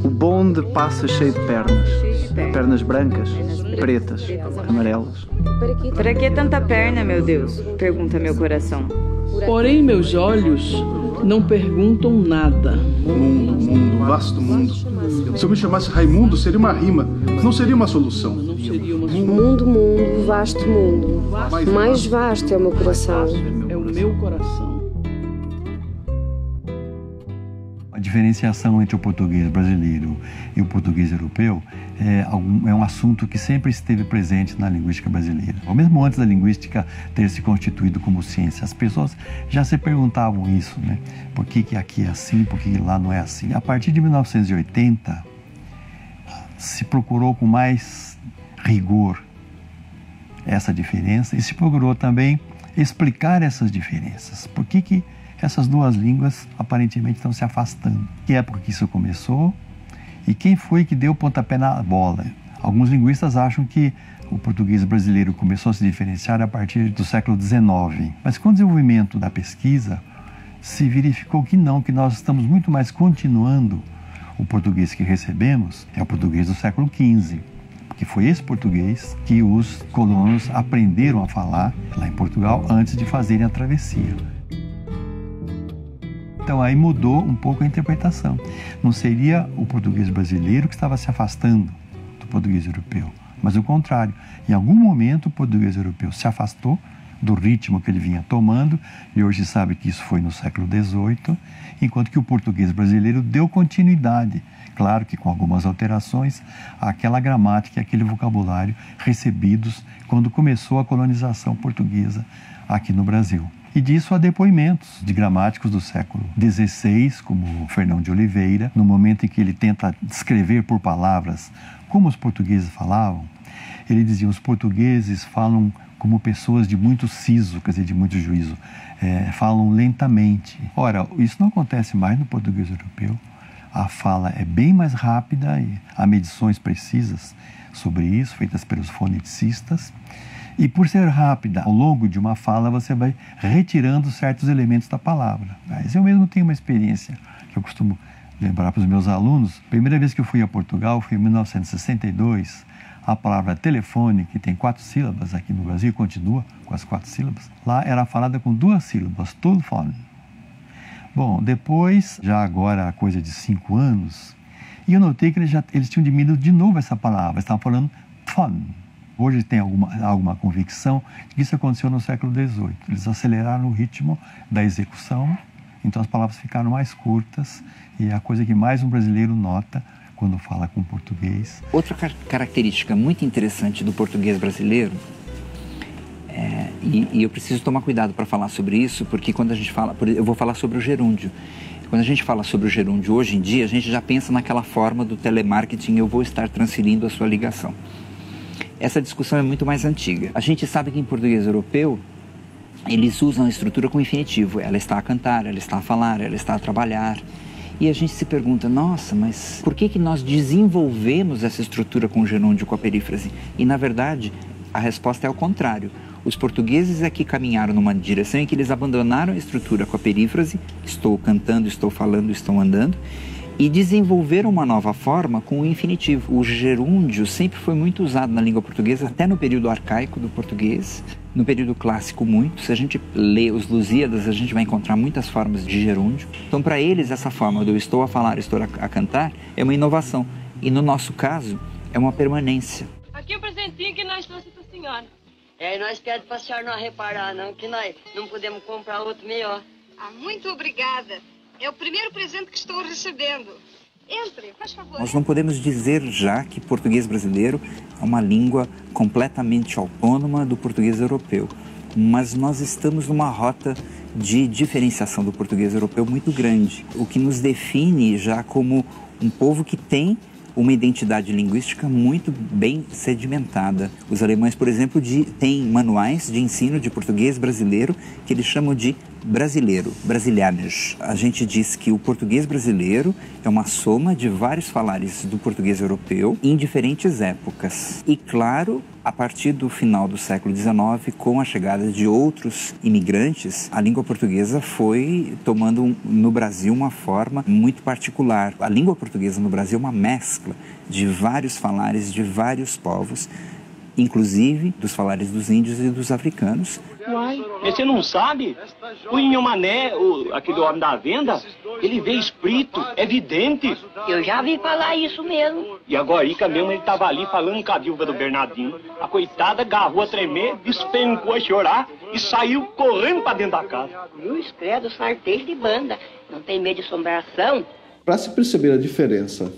O bonde passa cheio de pernas. Pernas brancas, pretas, amarelas. Para que tanta perna, meu Deus? Pergunta meu coração. Porém, meus olhos não perguntam nada. Mundo, vasto mundo. Se eu me chamasse Raimundo, seria uma rima, não seria uma solução. Mundo, vasto mundo. Mais vasto é o meu coração. É o meu coração. A diferenciação entre o português brasileiro e o português europeu é um assunto que sempre esteve presente na linguística brasileira. Ou mesmo antes da linguística ter se constituído como ciência, as pessoas já se perguntavam isso, né? Por que aqui é assim, por que lá não é assim? A partir de 1980, se procurou com mais rigor essa diferença e se procurou também explicar essas diferenças. Por que essas duas línguas aparentemente estão se afastando? Que época que isso começou e quem foi que deu o pontapé na bola? Alguns linguistas acham que o português brasileiro começou a se diferenciar a partir do século XIX. Mas com o desenvolvimento da pesquisa, se verificou que não, que nós estamos muito mais continuando o português que recebemos, é o português do século XV. Porque foi esse português que os colonos aprenderam a falar lá em Portugal antes de fazerem a travessia. Então aí mudou um pouco a interpretação. Não seria o português brasileiro que estava se afastando do português europeu, mas o contrário. Em algum momento o português europeu se afastou do ritmo que ele vinha tomando e hoje sabe que isso foi no século XVIII, enquanto que o português brasileiro deu continuidade, claro que com algumas alterações, àquela gramática e aquele vocabulário recebidos quando começou a colonização portuguesa aqui no Brasil. E disso há depoimentos de gramáticos do século XVI, como Fernão de Oliveira, no momento em que ele tenta descrever por palavras como os portugueses falavam, ele dizia: os portugueses falam como pessoas de muito siso, quer dizer, de muito juízo, falam lentamente. Ora, isso não acontece mais no português europeu. A fala é bem mais rápida e há medições precisas sobre isso, feitas pelos foneticistas. E por ser rápida, ao longo de uma fala, você vai retirando certos elementos da palavra. Mas eu mesmo tenho uma experiência que eu costumo lembrar para os meus alunos. A primeira vez que eu fui a Portugal foi em 1962. A palavra telefone, que tem 4 sílabas aqui no Brasil, continua com as 4 sílabas. Lá era falada com 2 sílabas, telefone. Bom, depois, já agora há coisa de 5 anos, e eu notei que eles tinham diminuído de novo essa palavra, estavam falando phone. Hoje tem alguma convicção de que isso aconteceu no século XVIII. Eles aceleraram o ritmo da execução, então as palavras ficaram mais curtas e é a coisa que mais um brasileiro nota quando fala com português. Outra característica muito interessante do português brasileiro, e eu preciso tomar cuidado para falar sobre isso, porque quando a gente fala, eu vou falar sobre o gerúndio. Quando a gente fala sobre o gerúndio hoje em dia, a gente já pensa naquela forma do telemarketing: eu vou estar transferindo a sua ligação. Essa discussão é muito mais antiga. A gente sabe que em português europeu, eles usam a estrutura com infinitivo. Ela está a cantar, ela está a falar, ela está a trabalhar. E a gente se pergunta: nossa, mas por que nós desenvolvemos essa estrutura com o gerúndio, com a perífrase? E, na verdade, a resposta é ao contrário. Os portugueses é que caminharam numa direção em que eles abandonaram a estrutura com a perífrase, estou cantando, estou falando, estou andando, e desenvolveram uma nova forma com o infinitivo. O gerúndio sempre foi muito usado na língua portuguesa, até no período arcaico do português, no período clássico muito. Se a gente lê os Lusíadas, a gente vai encontrar muitas formas de gerúndio. Então, para eles, essa forma do estou a falar, estou a cantar, é uma inovação. E no nosso caso, é uma permanência. Aqui é um presentinho que nós trouxemos para a senhora. E nós pedimos para a senhora não reparar, não, que nós não podemos comprar outro melhor. Ah, muito obrigada. É o primeiro presente que estou recebendo. Entre, faz favor. Nós não podemos dizer já que português brasileiro é uma língua completamente autônoma do português europeu. Mas nós estamos numa rota de diferenciação do português europeu muito grande. O que nos define já como um povo que tem uma identidade linguística muito bem sedimentada. Os alemães, por exemplo, têm manuais de ensino de português brasileiro que eles chamam de brasileiro, brasilianos. A gente diz que o português brasileiro é uma soma de vários falares do português europeu em diferentes épocas. E, claro, a partir do final do século XIX, com a chegada de outros imigrantes, a língua portuguesa foi tomando no Brasil uma forma muito particular. A língua portuguesa no Brasil é uma mescla de vários falares de vários povos, inclusive dos falares dos índios e dos africanos. Uai, mas você não sabe? O Inhomané, aquele homem da venda, ele vê espírito, é vidente. Eu já vi falar isso mesmo. E agora, mesmo, ele estava ali falando com a viúva do Bernardino. A coitada agarrou a tremer, despencou a chorar e saiu correndo para dentro da casa. Cruz, credo, sartei de banda. Não tem medo de assombração? Para se perceber a diferença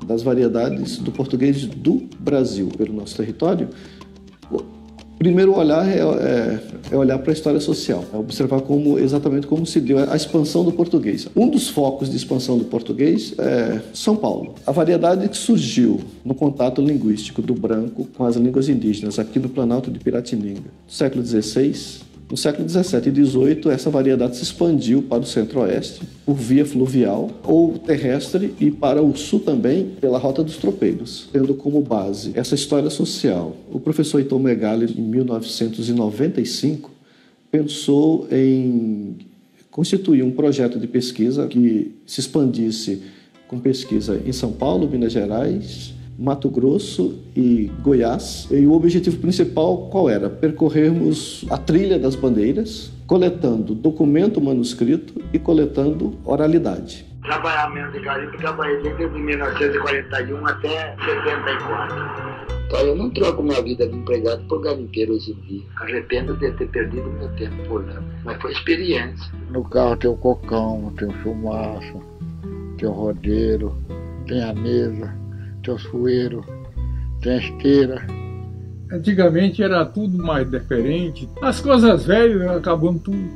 das variedades do português do Brasil pelo nosso território, o primeiro olhar é olhar para a história social, é observar exatamente como se deu a expansão do português. Um dos focos de expansão do português é São Paulo. A variedade que surgiu no contato linguístico do branco com as línguas indígenas aqui no Planalto de Piratininga, no século XVI. No século XVII e XVIII, essa variedade se expandiu para o centro-oeste por via fluvial ou terrestre e para o sul também pela Rota dos Tropeiros, tendo como base essa história social. O professor Heitor Megali, em 1995, pensou em constituir um projeto de pesquisa que se expandisse com pesquisa em São Paulo, Minas Gerais, Mato Grosso e Goiás. E o objetivo principal qual era? Percorrermos a trilha das bandeiras, coletando documento manuscrito e coletando oralidade. Trabalhar mesmo de garimpo, trabalhei desde 1941 até 74. Então, eu não troco minha vida de empregado por garimpeiro hoje em dia. Arrependo de ter perdido meu tempo por lá, mas foi experiência. No carro tem o cocão, tem o chumaço, tem o rodeiro, tem a mesa, tem o sueiro, tem a esteira. Antigamente era tudo mais diferente. As coisas velhas acabam tudo.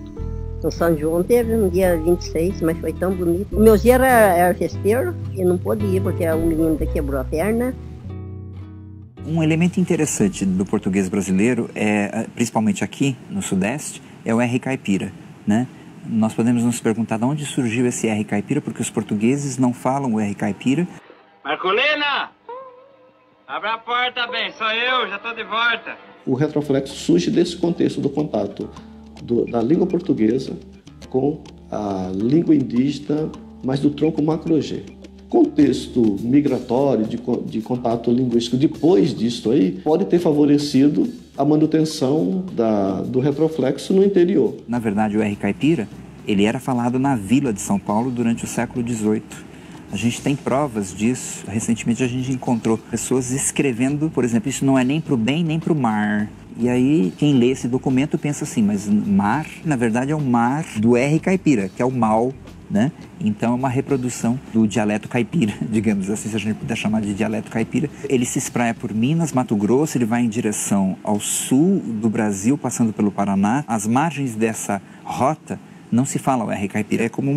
No São João teve no dia 26, mas foi tão bonito. O meu dia era festeiro e não pôde ir porque o menino quebrou a perna. Um elemento interessante do português brasileiro, principalmente aqui no Sudeste, é o R caipira, né? Nós podemos nos perguntar de onde surgiu esse R caipira, porque os portugueses não falam o R caipira. Marcolina! Abre a porta, bem, sou eu, já tô de volta. O retroflexo surge desse contexto do contato da língua portuguesa com a língua indígena, mas do tronco macro-G. Contexto migratório, de contato linguístico depois disso aí, pode ter favorecido a manutenção do retroflexo no interior. Na verdade, o R caipira, ele era falado na vila de São Paulo durante o século XVIII. A gente tem provas disso. Recentemente a gente encontrou pessoas escrevendo, por exemplo, isso não é nem para o bem nem para o mar. E aí quem lê esse documento pensa assim, mas mar, na verdade é o mar do R caipira, que é o mal, né? Então é uma reprodução do dialeto caipira, digamos assim, se a gente puder chamar de dialeto caipira. Ele se espraia por Minas, Mato Grosso, ele vai em direção ao sul do Brasil, passando pelo Paraná. As margens dessa rota não se fala o R caipira, é como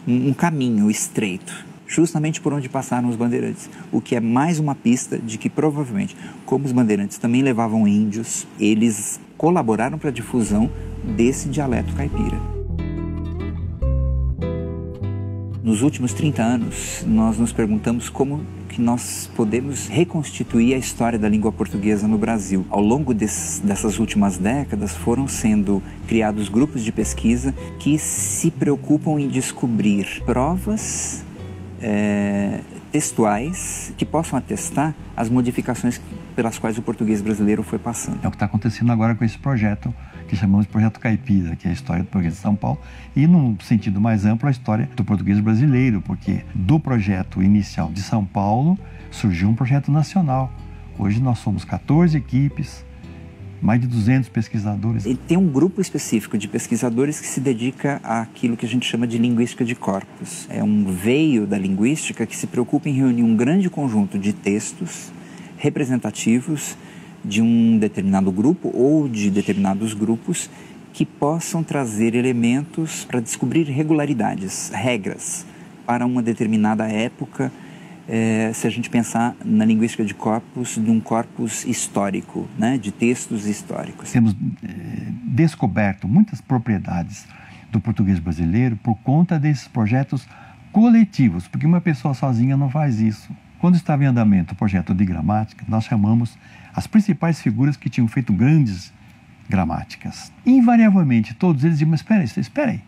um caminho estreito, justamente por onde passaram os bandeirantes, o que é mais uma pista de que provavelmente, como os bandeirantes também levavam índios, eles colaboraram para a difusão desse dialeto caipira. Nos últimos 30 anos, nós nos perguntamos como que nós podemos reconstituir a história da língua portuguesa no Brasil. Ao longo dessas últimas décadas, foram sendo criados grupos de pesquisa que se preocupam em descobrir provas textuais que possam atestar as modificações pelas quais o português brasileiro foi passando. É o que está acontecendo agora com esse projeto que chamamos de Projeto Caipira, que é a história do português de São Paulo, e num sentido mais amplo a história do português brasileiro, porque do projeto inicial de São Paulo surgiu um projeto nacional. Hoje nós somos 14 equipes, mais de 200 pesquisadores. E tem um grupo específico de pesquisadores que se dedica àquilo que a gente chama de linguística de corpos. É um veio da linguística que se preocupa em reunir um grande conjunto de textos representativos de um determinado grupo ou de determinados grupos que possam trazer elementos para descobrir regularidades, regras para uma determinada época. Se a gente pensar na linguística de corpus, de um corpus histórico, né, de textos históricos. Temos descoberto muitas propriedades do português brasileiro por conta desses projetos coletivos, porque uma pessoa sozinha não faz isso. Quando estava em andamento o projeto de gramática, nós chamamos as principais figuras que tinham feito grandes gramáticas. Invariavelmente, todos eles diziam, mas espera aí,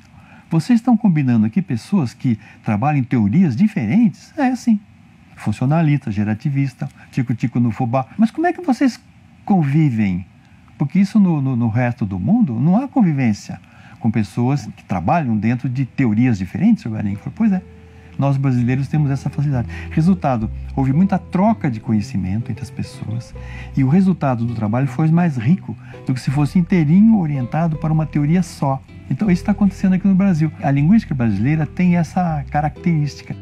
vocês estão combinando aqui pessoas que trabalham em teorias diferentes? É assim, funcionalista, gerativista, tico-tico no fubá. Mas como é que vocês convivem? Porque isso no resto do mundo não há convivência com pessoas que trabalham dentro de teorias diferentes. Pois é, nós brasileiros temos essa facilidade. Resultado, houve muita troca de conhecimento entre as pessoas e o resultado do trabalho foi mais rico do que se fosse inteirinho orientado para uma teoria só. Então isso está acontecendo aqui no Brasil. A linguística brasileira tem essa característica.